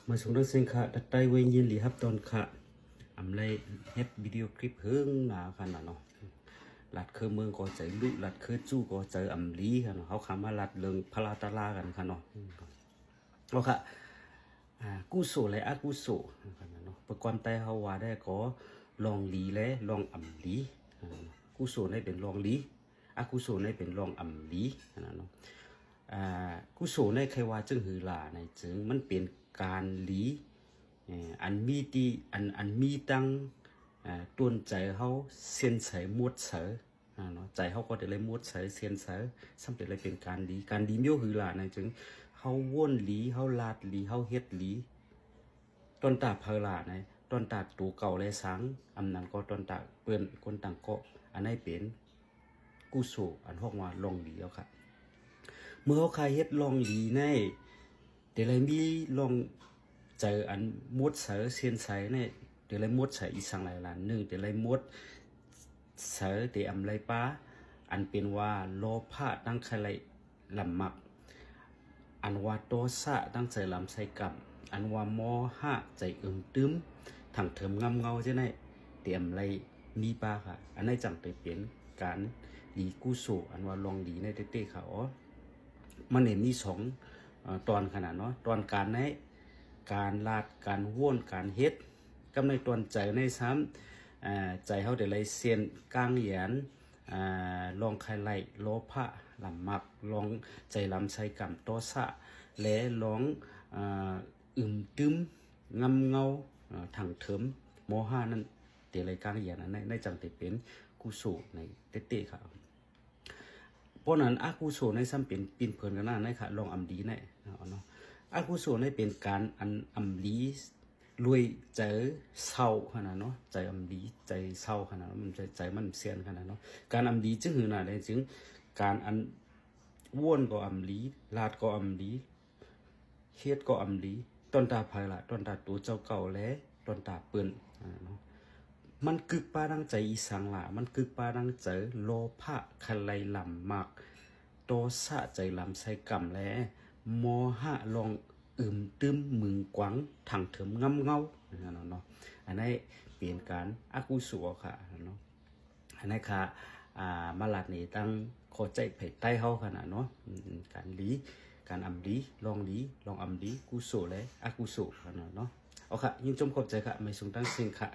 มาส่งดังเสียงค่ะดัดไตเวยินหลีครับตอนค่ะอำไรเฮ็ดวิดีโอคลิปเฮิงหนาค่ะเนาะลัดเคอเมืองก็ใจลุลัดเคอจู้ก็ใจอำลีค่ะเนาะเขาคำว่าลัดเริงพลาตาลากันค่ะเนาะก็ค่ะกู้โซและอากู้โซค่ะเนาะประกอบไตเฮาว่าได้ก็ลองลีและลองอำลีกู้โซได้เป็นลองลีอากู้โซได้เป็นลองอำลีค่ะเนาะกุศลในใครว่าจึงหือหลาในจึงมันเป็นการหลีอันมีตีอันมีตั้งต้นใจเขาเสียนใส่มวดเสือเนาะใจเขาก็ได้เลยมวดเสือเสียนเสือซ้ำเป็นเลยเป็นการหลีมีหือหลาในจึงเขาว่นหลีเขาลาดหลีเขาเฮ็ดหลีต้นตาเพลาในต้นตาตูเก่าเลยสังอำนั้นก็ต้นตาเปิ้นคนต่างก็อันนี้เป็นกุศลอันห้องว่าลงหลีแล้วค่ะเมื่อเขาใครเฮ็ดลองหลีในเดี๋ยวเลยมีลองเจออันมดเสือเซียนใสเนี่ยเดี๋ยวเลยมดใส่อีสังหลายล้านหนึ่งเดี๋ยวเลยมดเสือเดี๋ยวอำไรป้าอันเป็นว่าโลภะตั้งใครไรลำมักอันว่าโตสะตั้งใจลำใส่กับอันว่าโมหะใจตึมถังเถิมงำเงาใช่ไหมเตรียมไรมีป้าค่ะอันนี้จังไปเป็นการหลีกู้สู่อันว่าลองหลีในเต้ๆค่ะอ๋อมันเห็นมีสองตอนขนาดเนาะตอนการในการลาดการว่นการเฮ็ดกำในตอนใจในซ้ำใจเขาเดี๋ยวไรเซียนกลางเหยียนลองใครไหลโลภะลำมักลองใจลำใส่กำโตสะและลองตึมงำเงาถังเถิมโมหะนั่นเดี๋ยวไรกลางเหยียนในจังติเป็นกุศลในเต้ๆครับเพราะนั้นอากุศลในซ้ำเป็นปินเพลินกันหน้าในค่ะลองอำดีในเนาะอากุศลในเป็นการอันอำลีรวยใจเศร้าขนาดเนาะใจอำลีใจเศร้าขนาดมันใจมันเสียนขนาดเนาะการอำลีจึงหือหนาได้จึงการอันว่นก็อำลีลาดก็อำลีเฮ็ดก็อำลีต้นตาภายละต้นตาตัวเจ้าเก่าและต้นตาเปิ้นเนาะมันกึกป้าดังใจอีสังหละมันกึกป้าดังใจโลภะคันไลลำมักโตสะใจลำใส่กำและโมหะลองตึมมึงกวังถังเถิมงำเงาเนาะอันนี้เปลี่ยนการอากุศลค่ะเนาะอันนี้ค่ะมาลัดนี่ตั้งโคใจเผยใต้เฮาขนาดเนาะการลีการอำลีลองอำลีกุศลและอากุศลขนาดเนาะเอาค่ะยิ่งจมขอบใจค่ะไม่สูงตั้งสิ่งค่ะ